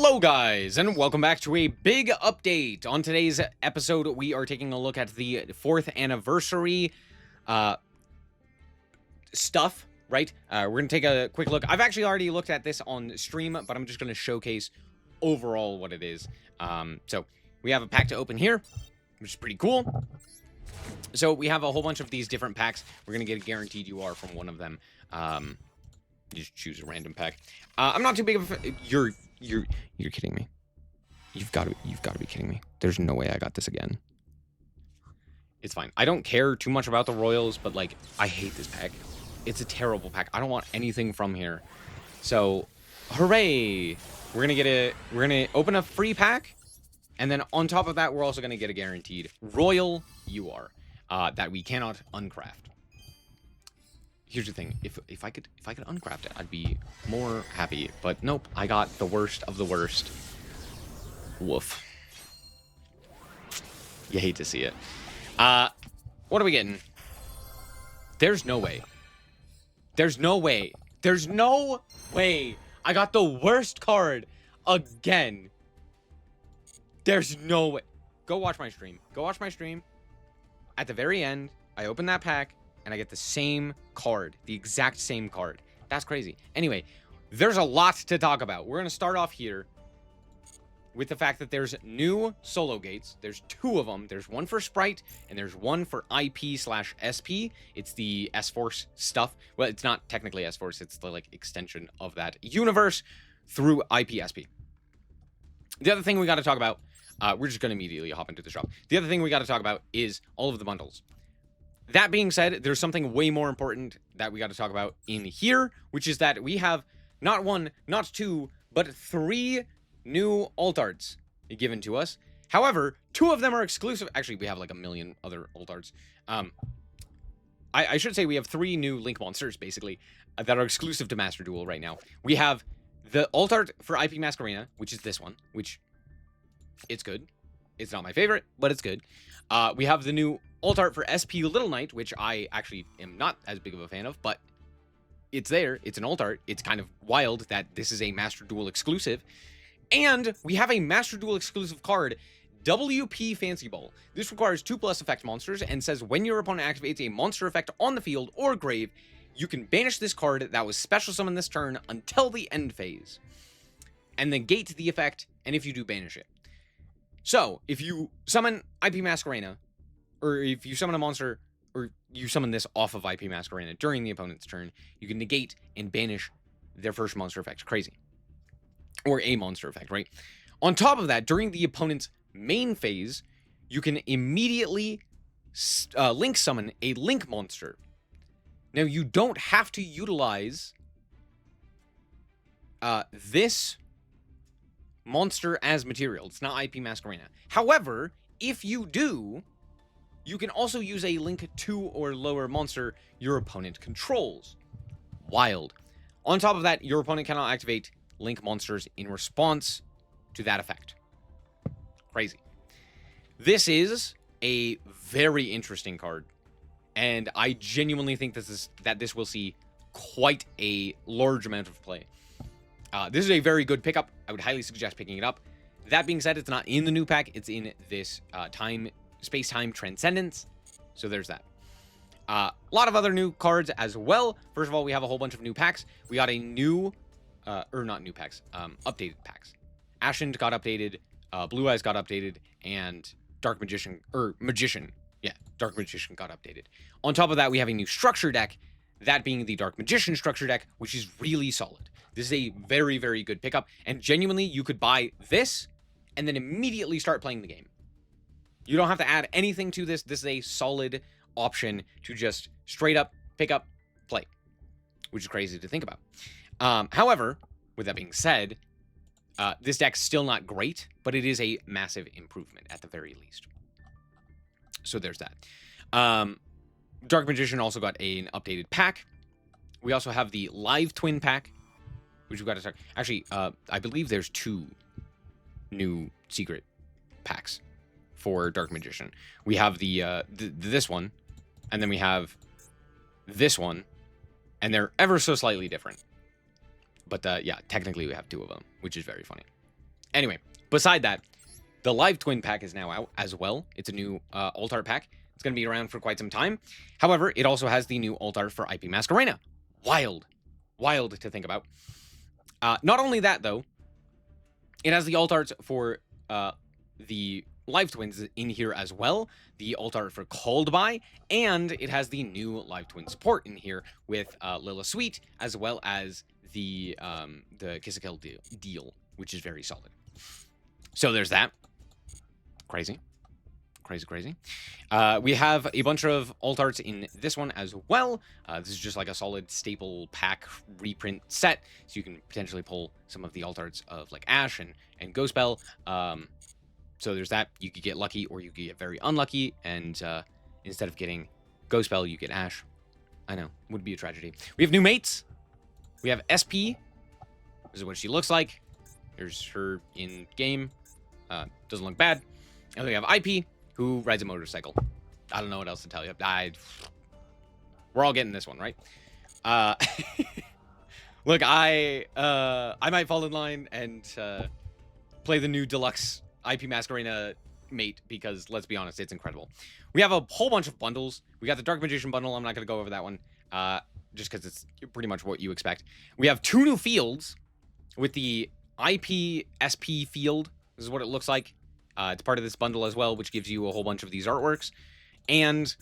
Hello guys, and welcome back to a big update. On today's episode, we are taking a look at the 4th anniversary stuff, right? We're going to take a quick look. I've actually already looked at this on stream, but I'm just going to showcase overall what it is. So we have a pack to open here, which is pretty cool. So we have a whole bunch of these different packs. We're going to get a guaranteed UR from one of them. You just choose a random pack. I'm not too big of a... You're kidding me. You've got to be kidding me. There's no way I got this again. It's fine. I don't care too much about the Royals, but like I hate this pack. It's a terrible pack. I don't want anything from here. So, hooray! We're gonna open a free pack, and then on top of that, we're also gonna get a guaranteed Royal UR that we cannot uncraft. Here's the thing, if I could uncraft it, I'd be more happy. But nope, I got the worst of the worst. Woof. You hate to see it. What are we getting? There's no way. There's no way. There's no way. I got the worst card again. There's no way. Go watch my stream. Go watch my stream. At the very end, I open that pack, and I get the same card, the exact same card. That's crazy. Anyway, there's a lot to talk about. We're going to start off here with the fact that there's new solo gates. There's 2 of them. There's one for Sprite, and there's one for IP/SP. It's the S-Force stuff. Well, it's not technically S-Force. It's the, like, extension of that universe through IP/SP. The other thing we got to talk about, we're just going to immediately hop into the shop. The other thing we got to talk about is all of the bundles. That being said, there's something way more important that we got to talk about in here, which is that we have not 1, not 2, but 3 new alt arts given to us. However, 2 of them are exclusive. Actually, we have like a million other alt arts. I should say we have 3 new Link monsters, basically, that are exclusive to Master Duel right now. We have the alt art for IP Masquerena, which is this one, which it's good. It's not my favorite, but it's good. We have the new alt art for SP Little Knight, which I actually am not as big of a fan of, but it's there. It's an alt art. It's kind of wild that this is a Master Duel exclusive. And we have a Master Duel exclusive card, WP Fancy Ball. This requires 2+ effect monsters and says when your opponent activates a monster effect on the field or grave, you can banish this card that was special summoned this turn until the end phase, and then gate the effect, and if you do, banish it. So, if you summon IP Masquerena, or if you summon a monster, or you summon this off of IP Masquerena during the opponent's turn, you can negate and banish their first monster effect. Crazy. Or a monster effect, right? On top of that, during the opponent's main phase, you can immediately link summon a link monster. Now, you don't have to utilize this monster as material. It's not IP Masquerena. However, if you do, you can also use a link 2 or lower monster your opponent controls. Wild. On top of that, your opponent cannot activate link monsters in response to that effect. Crazy. This is a very interesting card, and I genuinely think this will see quite a large amount of play. This is a very good pickup. I would highly suggest picking it up. That being said, it's not in the new pack. It's in this space-time transcendence. So there's that. A lot of other new cards as well. First of all, we have a whole bunch of new packs. We got a new, or not new packs, updated packs. Ashen got updated, Blue Eyes got updated, and Dark Magician, Dark Magician got updated. On top of that, we have a new structure deck, that being the Dark Magician structure deck, which is really solid. This is a very, very good pickup, and genuinely, you could buy this and then immediately start playing the game. You don't have to add anything to this. This is a solid option to just straight up pick up, play, which is crazy to think about. However, with that being said, this deck's still not great, but it is a massive improvement at the very least. So there's that. Dark Magician also got an updated pack. We also have the Live Twin pack, which we've got to talk. Actually, I believe there's 2 new secret packs for Dark Magician. We have this one, and then we have this one, and they're ever so slightly different. But yeah, technically we have 2 of them, which is very funny. Anyway, beside that, the Live Twin pack is now out as well. It's a new alt art pack. It's going to be around for quite some time. However, it also has the new alt art for IP Masquerena. Wild. Wild to think about. Not only that, though, it has the alt arts for the Live Twins in here as well, the alt art for Called By, and it has the new Live Twin support in here with Lila Sweet, as well as the Kiss a Kill deal, which is very solid. So there's that. Crazy. Crazy. We have a bunch of alt arts in this one as well. This is just like a solid staple pack reprint set, so you can potentially pull some of the alt arts of like Ash and Ghostbell. So there's that. You could get lucky or you could get very unlucky, and instead of getting Ghostbell, you get Ash. I know, would be a tragedy. We have new mates. We have SP. This is what she looks like. Here's her in game. Doesn't look bad. And we have IP, who rides a motorcycle. I don't know what else to tell you. We're all getting this one, right? Look, I might fall in line and play the new deluxe IP Masquerena mate, because let's be honest, it's incredible. We have a whole bunch of bundles. We got the Dark Magician bundle. I'm not going to go over that one, just because it's pretty much what you expect. We have 2 new fields with the IP SP field. This is what it looks like. It's part of this bundle as well, which gives you a whole bunch of these artworks, and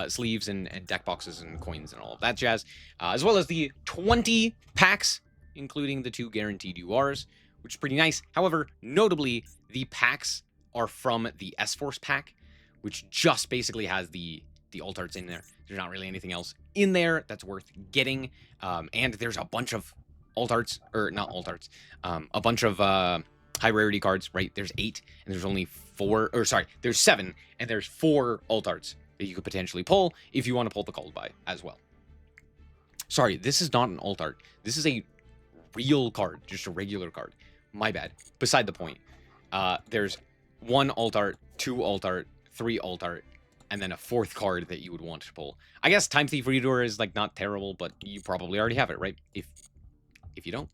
sleeves and deck boxes and coins and all of that jazz, as well as the 20 packs, including the 2 guaranteed URs, which is pretty nice. However, notably, the packs are from the S-Force pack, which just basically has the alt arts in there. There's not really anything else in there that's worth getting, and there's a bunch of alt arts, or not alt arts, a bunch of high rarity cards, right? There's 8, and there's only 4, or sorry, there's 7, and there's 4 alt arts that you could potentially pull if you want to pull the Called By as well. Sorry, this is not an alt art. This is a real card, just a regular card. My bad. Beside the point. There's 1 alt art, 2 alt art, 3 alt art, and then a 4th card that you would want to pull. I guess Time Thief Reader is like not terrible, but you probably already have it, right? If you don't,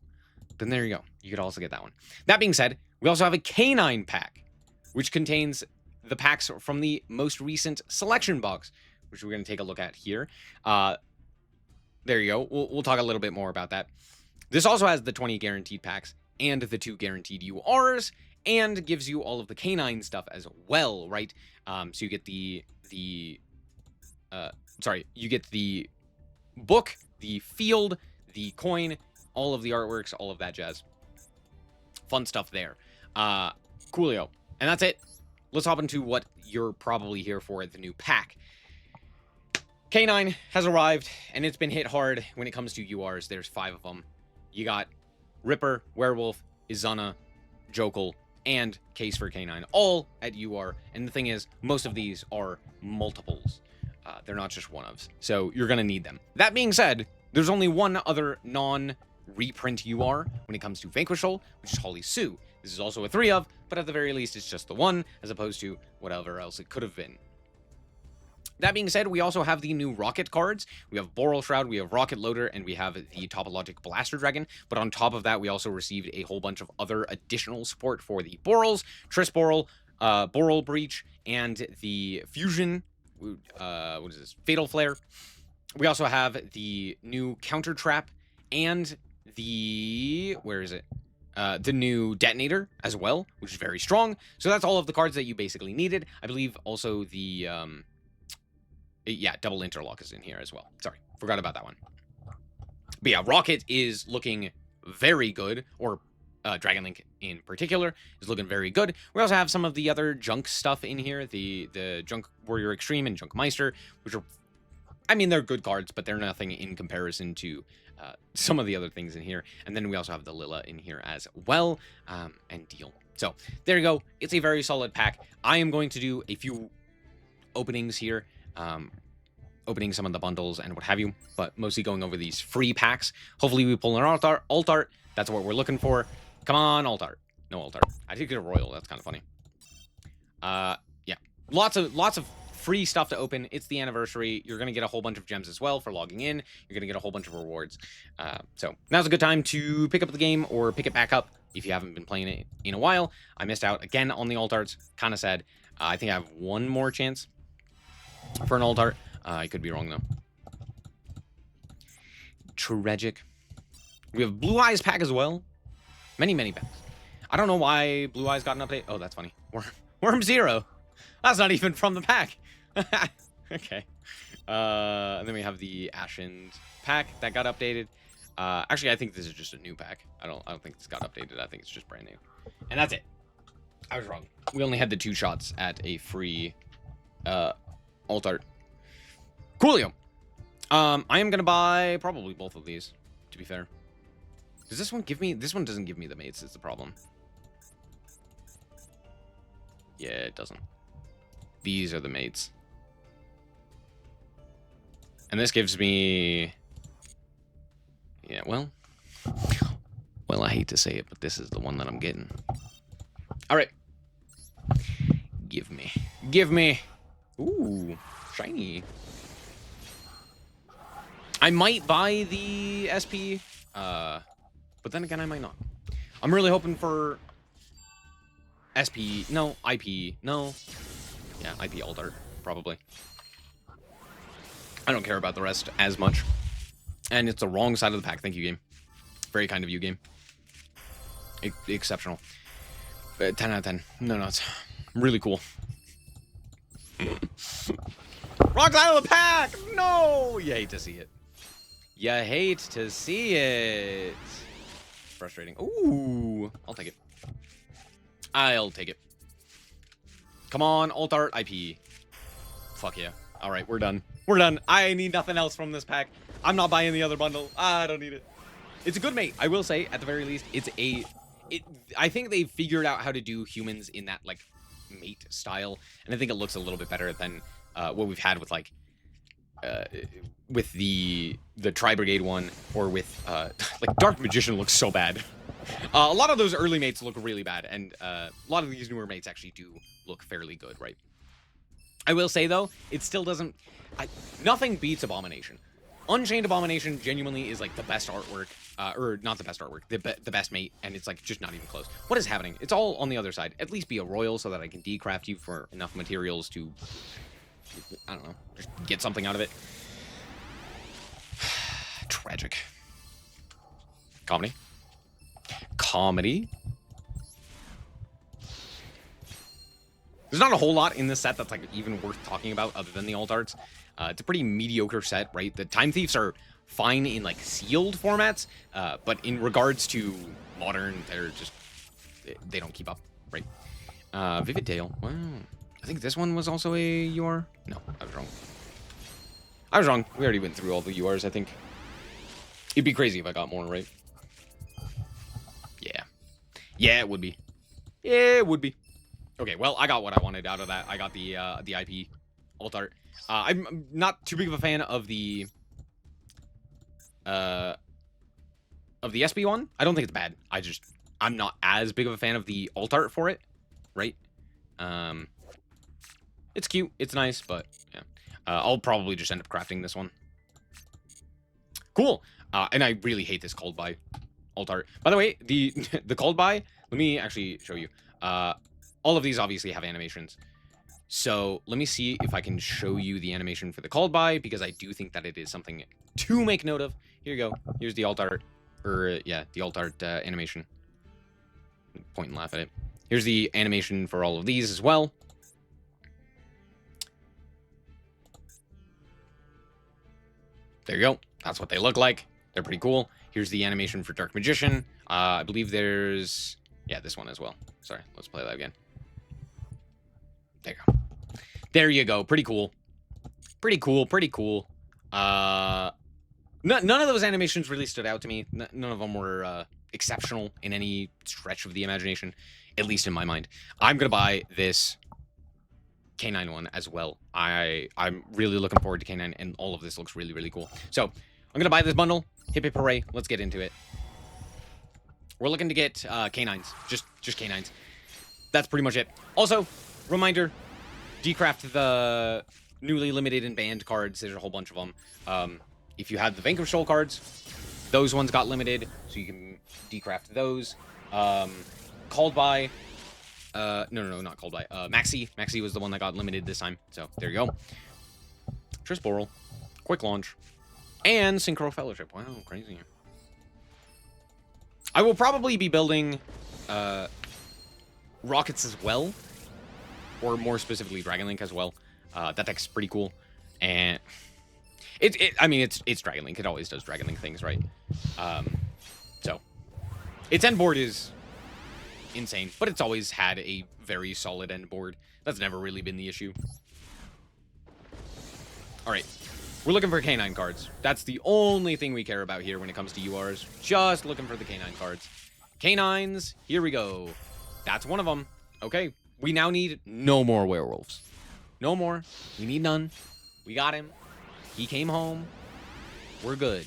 then there you go. You could also get that one. That being said, we also have a K9 pack, which contains the packs from the most recent selection box, which we're going to take a look at here. There you go. We'll talk a little bit more about that. This also has the 20 guaranteed packs and the 2 guaranteed URs, and gives you all of the K9 stuff as well, right? So you get you get the book, the field, the coin, all of the artworks, all of that jazz. Fun stuff there. Coolio. And that's it. Let's hop into what you're probably here for at the new pack. K9 has arrived, and it's been hit hard when it comes to URs. There's 5 of them. You got Ripper, Werewolf, Izana, Jokel, and Case for K9, all at UR. And the thing is, most of these are multiples. They're not just one-ofs. So you're going to need them. That being said, there's only one other non-reprint UR when it comes to Vanquishal, which is Holly Sue. This is also a 3-of, but at the very least, it's just the 1, as opposed to whatever else it could have been. That being said, we also have the new Rocket cards. We have Boral Shroud, we have Rocket Loader, and we have the Topologic Blaster Dragon. But on top of that, we also received a whole bunch of other additional support for the Borals, Triss Boral, Boral Breach, and the Fusion, what is this, Fatal Flare. We also have the new Counter Trap and the, where is it? The new Detonator as well, which is very strong. So that's all of the cards that you basically needed. I believe also the, yeah, Double Interlock is in here as well. Sorry, forgot about that one. But yeah, Rocket is looking very good, or Dragon Link in particular is looking very good. We also have some of the other junk stuff in here, the Junk Warrior Extreme and Junk Meister, which are, I mean, they're good cards, but they're nothing in comparison to some of the other things in here. And then we also have the Lila in here as well, and Deal. So there you go. It's a very solid pack. I am going to do a few openings here, opening some of the bundles and what have you, but mostly going over these free packs. Hopefully we pull an alt art. That's what we're looking for. Come on, alt art. No alt art. I did get a royal. That's kind of funny. Yeah, lots of free stuff to open. It's the anniversary. You're gonna get a whole bunch of gems as well for logging in. You're gonna get a whole bunch of rewards. So now's a good time to pick up the game or pick it back up If you haven't been playing it in a while, I missed out again on the alt arts. Kind of sad. I think I have one more chance for an alt art. I could be wrong, though. Tragic. We have Blue Eyes pack as well. Many, many packs. I don't know why Blue Eyes got an update. Oh, that's funny. Worm Zero. That's not even from the pack. Okay. And then we have the Ashen's pack that got updated. Actually, I think this is just a new pack. I don't think this got updated. I think it's just brand new. And that's it. I was wrong. We only had the 2 shots at a free alt art. Coolio. I am gonna buy probably both of these, to be fair. Does this one give me... This one doesn't give me the mates, is the problem. Yeah, it doesn't. These are the mates. And this gives me... Yeah, well... Well, I hate to say it, but this is the one that I'm getting. Alright. Give me. Give me. Ooh, shiny. I might buy the SP, but then again, I might not. I'm really hoping for SP. No, IP. No. Yeah, IP alt art, probably. I don't care about the rest as much. And it's the wrong side of the pack. Thank you, game. Very kind of you, game. Exceptional. 10 out of 10. No, it's really cool. Wrong side of the pack! No! You hate to see it. You hate to see it. Frustrating. Ooh. I'll take it. I'll take it. Come on, alt art IP. Fuck yeah. Alright, we're done. We're done. I need nothing else from this pack. I'm not buying the other bundle. I don't need it. It's a good mate. I will say, at the very least, it's a... I think they figured out how to do humans in that, like, mate style. And I think it looks a little bit better than what we've had with, like... with the Tri-Brigade one, or with, like, Dark Magician looks so bad. A lot of those early mates look really bad, and a lot of these newer mates actually do look fairly good, right? I will say, though, it still doesn't... nothing beats Abomination. Unchained Abomination genuinely is, like, the best artwork, or not the best artwork, the best mate, and it's, like, just not even close. What is happening? It's all on the other side. At least be a royal so that I can decraft you for enough materials to, I don't know, just get something out of it. Tragic. Comedy. Comedy. There's not a whole lot in this set that's, like, even worth talking about other than the alt arts. It's a pretty mediocre set, right? The Time Thieves are fine in, like, sealed formats, but in regards to modern, they're just... They don't keep up, right? Vivid Tale. Wow. I think this one was also a UR. No, I was wrong. I was wrong. We already went through all the URs, I think. It'd be crazy if I got more, right? Yeah. Yeah, it would be. Yeah, it would be. Okay, well, I got what I wanted out of that. I got the IP alt art. I'm not too big of a fan of the SP one. I don't think it's bad. I'm not as big of a fan of the alt art for it, right? It's cute, it's nice, but yeah. I'll probably just end up crafting this one. Cool. And I really hate this called by alt art. By the way, the called by, let me actually show you. All of these obviously have animations. So let me see if I can show you the animation for the called by, because I do think that it is something to make note of. Here you go. Here's the alt art, or yeah, the alt art animation. Point and laugh at it. Here's the animation for all of these as well. There you go. That's what they look like. They're pretty cool. Here's the animation for Dark Magician. I believe there's... Yeah, this one as well. Sorry, let's play that again. There you go. There you go. Pretty cool. Pretty cool. Pretty cool. None of those animations really stood out to me. None of them were exceptional in any stretch of the imagination, at least in my mind. I'm going to buy this K9 one as well. I'm really looking forward to K9, and all of this looks really, really cool. So I'm going to buy this bundle. Hip hip hooray. Let's get into it. We're looking to get K9s. Just K9s. That's pretty much it. Also, reminder, decraft the newly limited and banned cards. There's a whole bunch of them. If you had the Vanquish Soul cards, those ones got limited, so you can decraft those. Called by, no, not called by, Maxi. Maxi was the one that got limited this time. So there you go. Trisboral, quick launch, and Synchro Fellowship. Wow, crazy. I will probably be building, rockets as well, or more specifically Dragon Link as well. That deck's pretty cool, and I mean, it's Dragon Link. It always does Dragon Link things, right? So its end board is insane, but it's always had a very solid end board. That's never really been the issue. All right, we're looking for K9 cards. That's the only thing we care about here when it comes to URs. Just looking for the K9 cards. K9s, here we go. That's one of them. Okay, we now need no more werewolves. No more. We need none. We got him. He came home. We're good.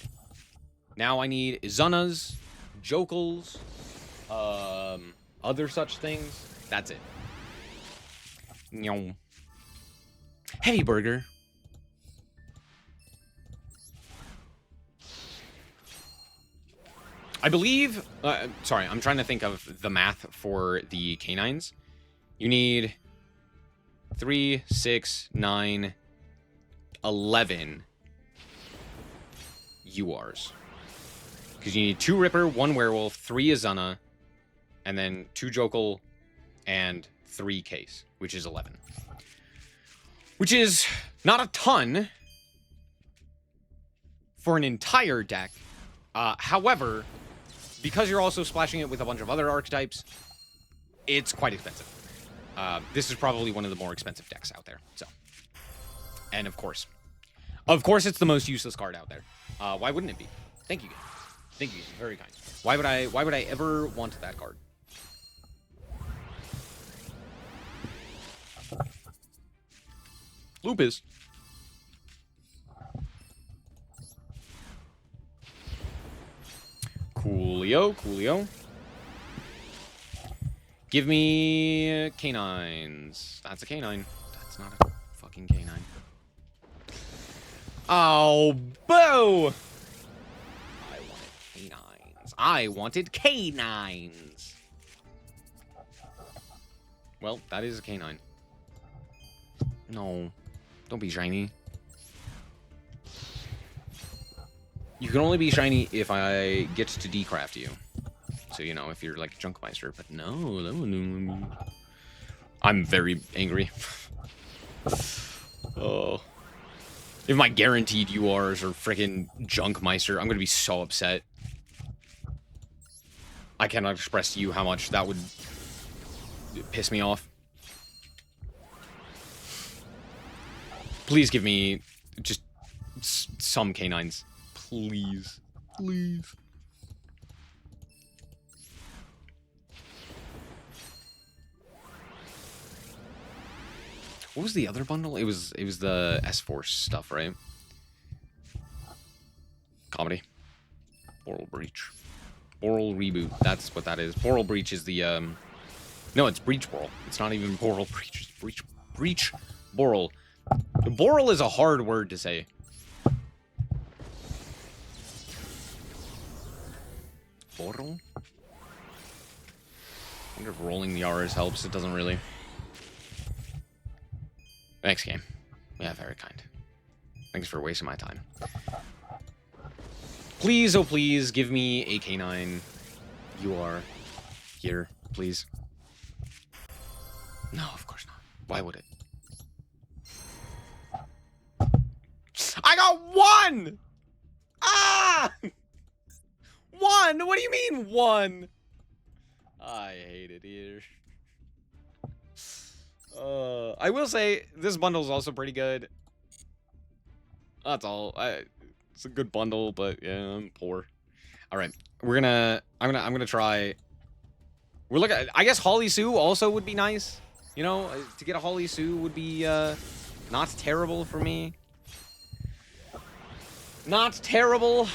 Now I need Izunas, Jokels, other such things. That's it. Heavy Burger. I believe, sorry, I'm trying to think of the math for the K9s. You need 3, 6, 9, 11 URs. Because you need 2 Ripper, 1 Werewolf, 3 Izuna, and then 2 Jokel, and 3 Case, which is 11. Which is not a ton for an entire deck. However, because you're also splashing it with a bunch of other archetypes, it's quite expensive. This is probably one of the more expensive decks out there. So, and of course, it's the most useless card out there. Why wouldn't it be? Thank you, guys. Thank you, very kind. Why would I ever want that card? Lupus. Coolio. Give me K9s. That's a K9. That's not a fucking K9. Oh, boo! I wanted K9s. Well, that is a K9. No. Don't be shiny. You can only be shiny if I get to decraft you. So, you know, if you're like Junkmeister. But no, that one... I'm very angry. Oh. If my guaranteed URs are freaking Junkmeister, I'm going to be so upset. I cannot express to you how much that would piss me off. Please give me just some K9s. Please. Please. What was the other bundle? It was the S-Force stuff, right? Comedy. Boral Breach. Boral Reboot. That's what that is. Boral Breach is the, no, it's Breach Boral. It's not even Boral Breach. It's Breach Boral. Boral is a hard word to say. Boral? I wonder if rolling the R's helps. It doesn't really. Next game. Yeah, very kind. Thanks for wasting my time. Please, oh please, give me a K9 UR here, please. No, of course not. Why would it? I got 1! Ah! 1? What do you mean 1? I hate it here. I will say this bundle is also pretty good. That's all. It's a good bundle, but yeah, I'm poor. All right, I'm gonna try. We're looking at, I guess Holly Sue also would be nice. You know, to get a Holly Sue would be not terrible for me. Not terrible.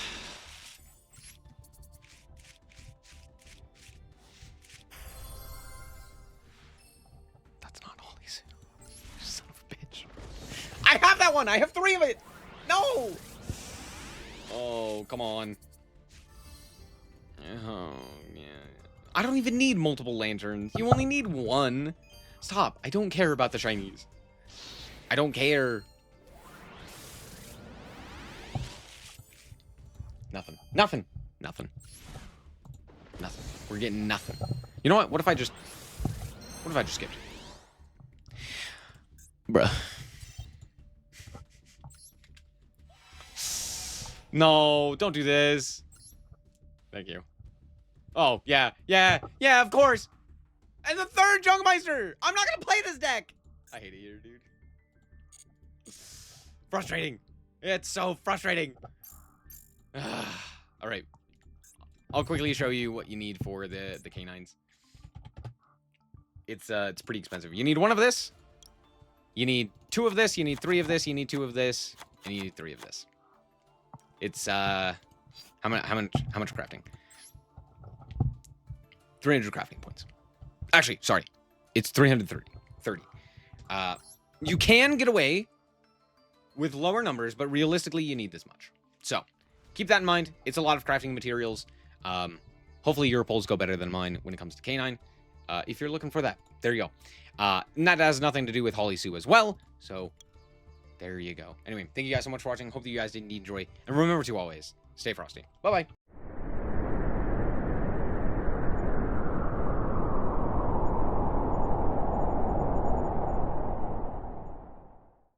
I have that one! I have 3 of it! No! Oh, come on. Oh, yeah. I don't even need multiple lanterns. You only need one. Stop. I don't care about the shinies. I don't care. Nothing. Nothing. Nothing. Nothing. We're getting nothing. You know what? What if I just skipped? Bruh. No, don't do this. Thank you. Oh, yeah, of course. And the third Junkmeister. I'm not gonna play this deck. I hate it here, dude. Frustrating. It's so frustrating. All right. I'll quickly show you what you need for the canines. It's pretty expensive. You need one of this. You need 2 of this. You need 3 of this. You need 2 of this. And you need 3 of this. It's how much crafting? 300 crafting points. Actually, sorry. It's 330. You can get away with lower numbers, but realistically you need this much. So, keep that in mind. It's a lot of crafting materials. Hopefully your polls go better than mine when it comes to canine. If you're looking for that, there you go. And that has nothing to do with Holly Sue as well. So, there you go. Anyway, thank you guys so much for watching. Hope that you guys did enjoy. And remember to always stay frosty. Bye-bye.